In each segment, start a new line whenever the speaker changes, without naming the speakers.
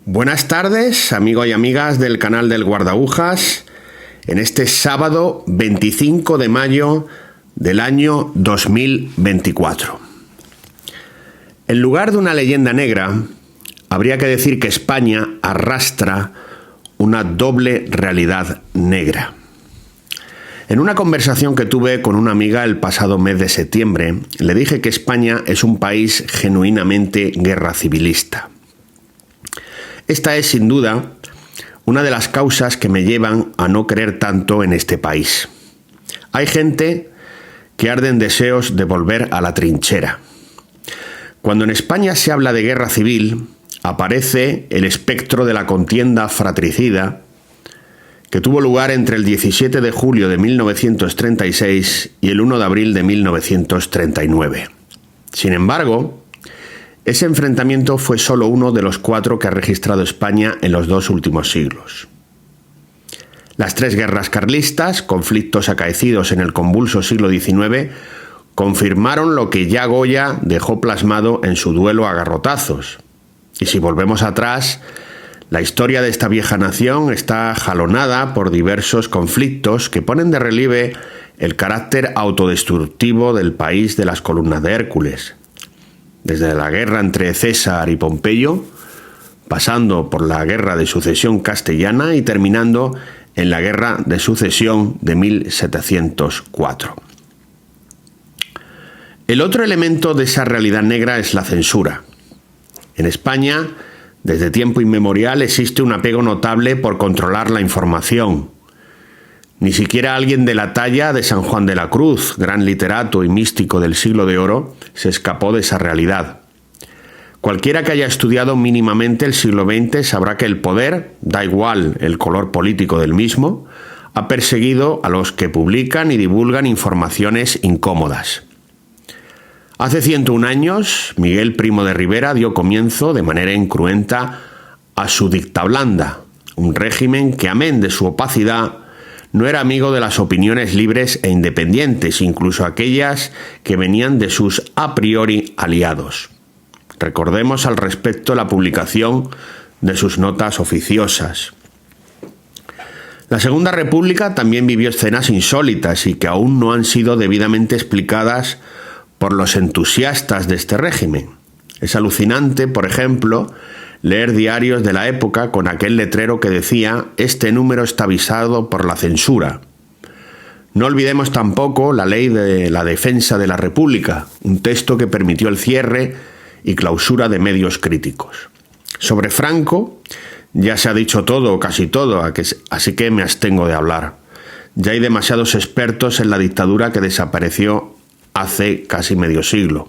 Buenas tardes, amigos y amigas del canal del Guardagujas, en este sábado 25 de mayo del año 2024. En lugar de una leyenda negra, habría que decir que España arrastra una doble realidad negra. En una conversación que tuve con una amiga el pasado mes de septiembre, le dije que España es un país genuinamente guerra civilista. Esta es, sin duda, una de las causas que me llevan a no creer tanto en este país. Hay gente que arde en deseos de volver a la trinchera. Cuando en España se habla de guerra civil, aparece el espectro de la contienda fratricida que tuvo lugar entre el 17 de julio de 1936 y el 1 de abril de 1939. Sin embargo, ese enfrentamiento fue solo uno de los 4 que ha registrado España en los 2 últimos siglos. Las 3 guerras carlistas, conflictos acaecidos en el convulso siglo XIX, confirmaron lo que ya Goya dejó plasmado en su duelo a garrotazos. Y si volvemos atrás, la historia de esta vieja nación está jalonada por diversos conflictos que ponen de relieve el carácter autodestructivo del país de las columnas de Hércules. Desde la guerra entre César y Pompeyo, pasando por la guerra de sucesión castellana y terminando en la guerra de sucesión de 1704. El otro elemento de esa realidad negra es la censura. En España, desde tiempo inmemorial, existe un apego notable por controlar la información. Ni siquiera alguien de la talla de San Juan de la Cruz, gran literato y místico del siglo de oro, se escapó de esa realidad. Cualquiera que haya estudiado mínimamente el siglo XX sabrá que el poder, da igual el color político del mismo, ha perseguido a los que publican y divulgan informaciones incómodas. Hace 101 años, Miguel Primo de Rivera dio comienzo de manera incruenta a su dictablanda, un régimen que, amén de su opacidad, no era amigo de las opiniones libres e independientes, incluso aquellas que venían de sus a priori aliados. Recordemos al respecto la publicación de sus notas oficiosas. La Segunda República también vivió escenas insólitas y que aún no han sido debidamente explicadas por los entusiastas de este régimen. Es alucinante, por ejemplo, leer diarios de la época con aquel letrero que decía: este número está avisado por la censura. No olvidemos tampoco la Ley de la Defensa de la República, un texto que permitió el cierre y clausura de medios críticos. Sobre Franco ya se ha dicho todo o casi todo, así que me abstengo de hablar. Ya hay demasiados expertos en la dictadura que desapareció hace casi medio siglo.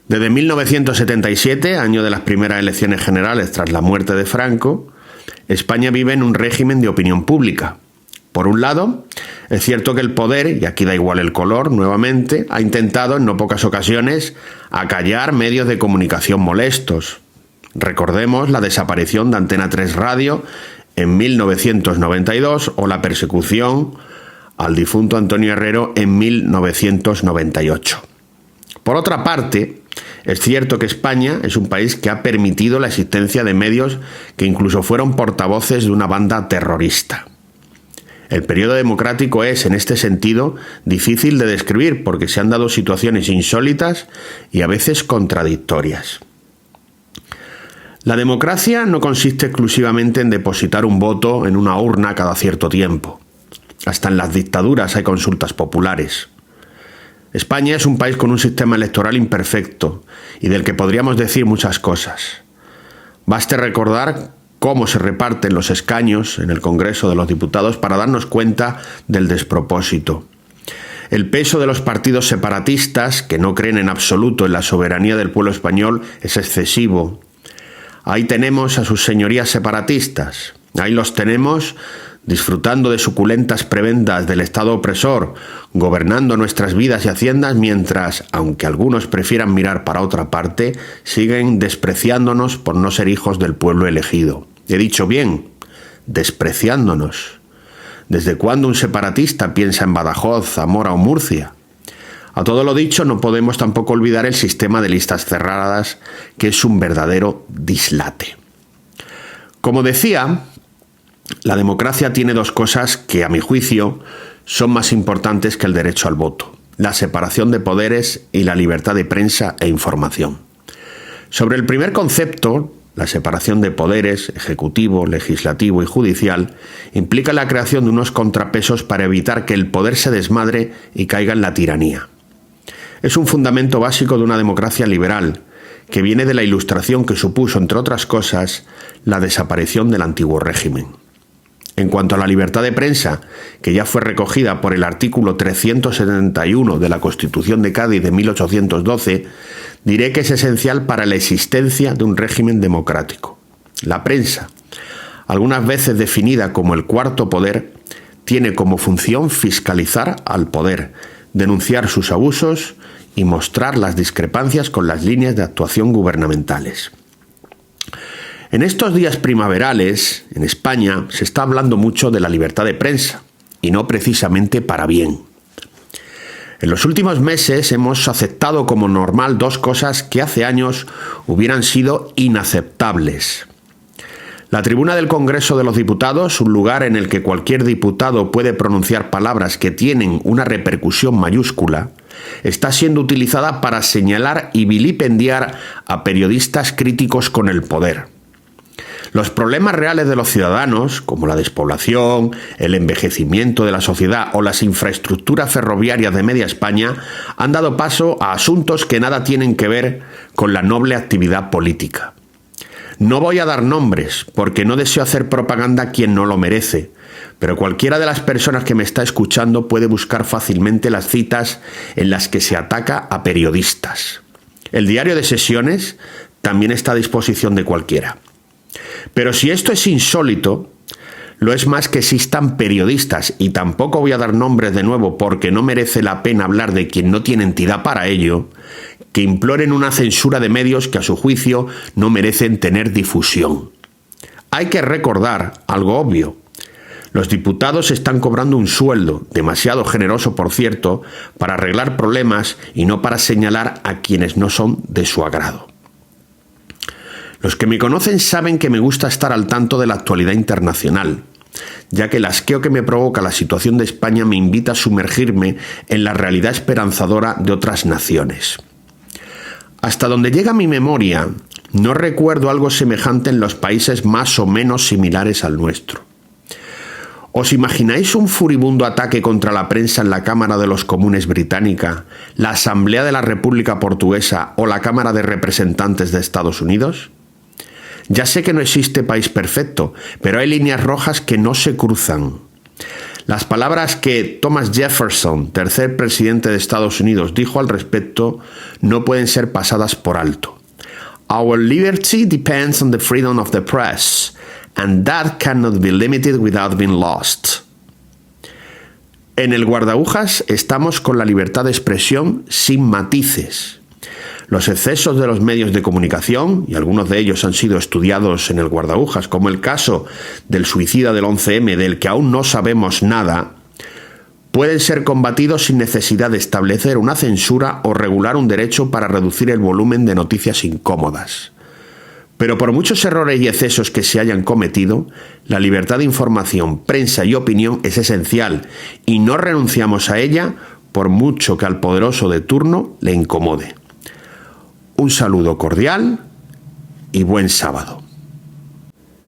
Desde 1977, año de las primeras elecciones generales tras la muerte de Franco, España vive en un régimen de opinión pública. Por un lado, es cierto que el poder, y aquí da igual el color, nuevamente, ha intentado en no pocas ocasiones acallar medios de comunicación molestos. Recordemos la desaparición de Antena 3 Radio en 1992 o la persecución al difunto Antonio Herrero en 1998. Por otra parte, es cierto que España es un país que ha permitido la existencia de medios que incluso fueron portavoces de una banda terrorista. El periodo democrático es, en este sentido, difícil de describir porque se han dado situaciones insólitas y a veces contradictorias. La democracia no consiste exclusivamente en depositar un voto en una urna cada cierto tiempo. Hasta en las dictaduras hay consultas populares. España es un país con un sistema electoral imperfecto y del que podríamos decir muchas cosas. Baste recordar cómo se reparten los escaños en el Congreso de los Diputados para darnos cuenta del despropósito. El peso de los partidos separatistas, que no creen en absoluto en la soberanía del pueblo español, es excesivo. Ahí tenemos a sus señorías separatistas. Ahí los tenemos disfrutando de suculentas prebendas del Estado opresor, gobernando nuestras vidas y haciendas mientras, aunque algunos prefieran mirar para otra parte, siguen despreciándonos por no ser hijos del pueblo elegido. He dicho bien, despreciándonos. ¿Desde cuándo un separatista piensa en Badajoz, Zamora o Murcia? A todo lo dicho, no podemos tampoco olvidar el sistema de listas cerradas, que es un verdadero dislate. Como decía, la democracia tiene dos cosas que, a mi juicio, son más importantes que el derecho al voto: la separación de poderes y la libertad de prensa e información. Sobre el primer concepto, la separación de poderes, ejecutivo, legislativo y judicial, implica la creación de unos contrapesos para evitar que el poder se desmadre y caiga en la tiranía. Es un fundamento básico de una democracia liberal, que viene de la Ilustración, que supuso, entre otras cosas, la desaparición del antiguo régimen. En cuanto a la libertad de prensa, que ya fue recogida por el artículo 371 de la Constitución de Cádiz de 1812, diré que es esencial para la existencia de un régimen democrático. La prensa, algunas veces definida como el cuarto poder, tiene como función fiscalizar al poder, denunciar sus abusos y mostrar las discrepancias con las líneas de actuación gubernamentales. En estos días primaverales, en España, se está hablando mucho de la libertad de prensa, y no precisamente para bien. En los últimos meses hemos aceptado como normal dos cosas que hace años hubieran sido inaceptables. La tribuna del Congreso de los Diputados, un lugar en el que cualquier diputado puede pronunciar palabras que tienen una repercusión mayúscula, está siendo utilizada para señalar y vilipendiar a periodistas críticos con el poder. Los problemas reales de los ciudadanos, como la despoblación, el envejecimiento de la sociedad o las infraestructuras ferroviarias de media España, han dado paso a asuntos que nada tienen que ver con la noble actividad política. No voy a dar nombres, porque no deseo hacer propaganda a quien no lo merece, pero cualquiera de las personas que me está escuchando puede buscar fácilmente las citas en las que se ataca a periodistas. El diario de sesiones también está a disposición de cualquiera. Pero si esto es insólito, lo es más que existan periodistas, y tampoco voy a dar nombres de nuevo porque no merece la pena hablar de quien no tiene entidad para ello, que imploren una censura de medios que a su juicio no merecen tener difusión. Hay que recordar algo obvio. Los diputados están cobrando un sueldo, demasiado generoso por cierto, para arreglar problemas y no para señalar a quienes no son de su agrado. Los que me conocen saben que me gusta estar al tanto de la actualidad internacional, ya que el asqueo que me provoca la situación de España me invita a sumergirme en la realidad esperanzadora de otras naciones. Hasta donde llega mi memoria, no recuerdo algo semejante en los países más o menos similares al nuestro. ¿Os imagináis un furibundo ataque contra la prensa en la Cámara de los Comunes británica, la Asamblea de la República Portuguesa o la Cámara de Representantes de Estados Unidos? Ya sé que no existe país perfecto, pero hay líneas rojas que no se cruzan. Las palabras que Thomas Jefferson, tercer presidente de Estados Unidos, dijo al respecto no pueden ser pasadas por alto. Our liberty depends on the freedom of the press, and that cannot be limited without being lost. En el guardaújas estamos con la libertad de expresión sin matices. Los excesos de los medios de comunicación, y algunos de ellos han sido estudiados en el guardaújas, como el caso del suicida del 11M, del que aún no sabemos nada, pueden ser combatidos sin necesidad de establecer una censura o regular un derecho para reducir el volumen de noticias incómodas. Pero por muchos errores y excesos que se hayan cometido, la libertad de información, prensa y opinión es esencial, y no renunciamos a ella por mucho que al poderoso de turno le incomode. Un saludo cordial y buen sábado.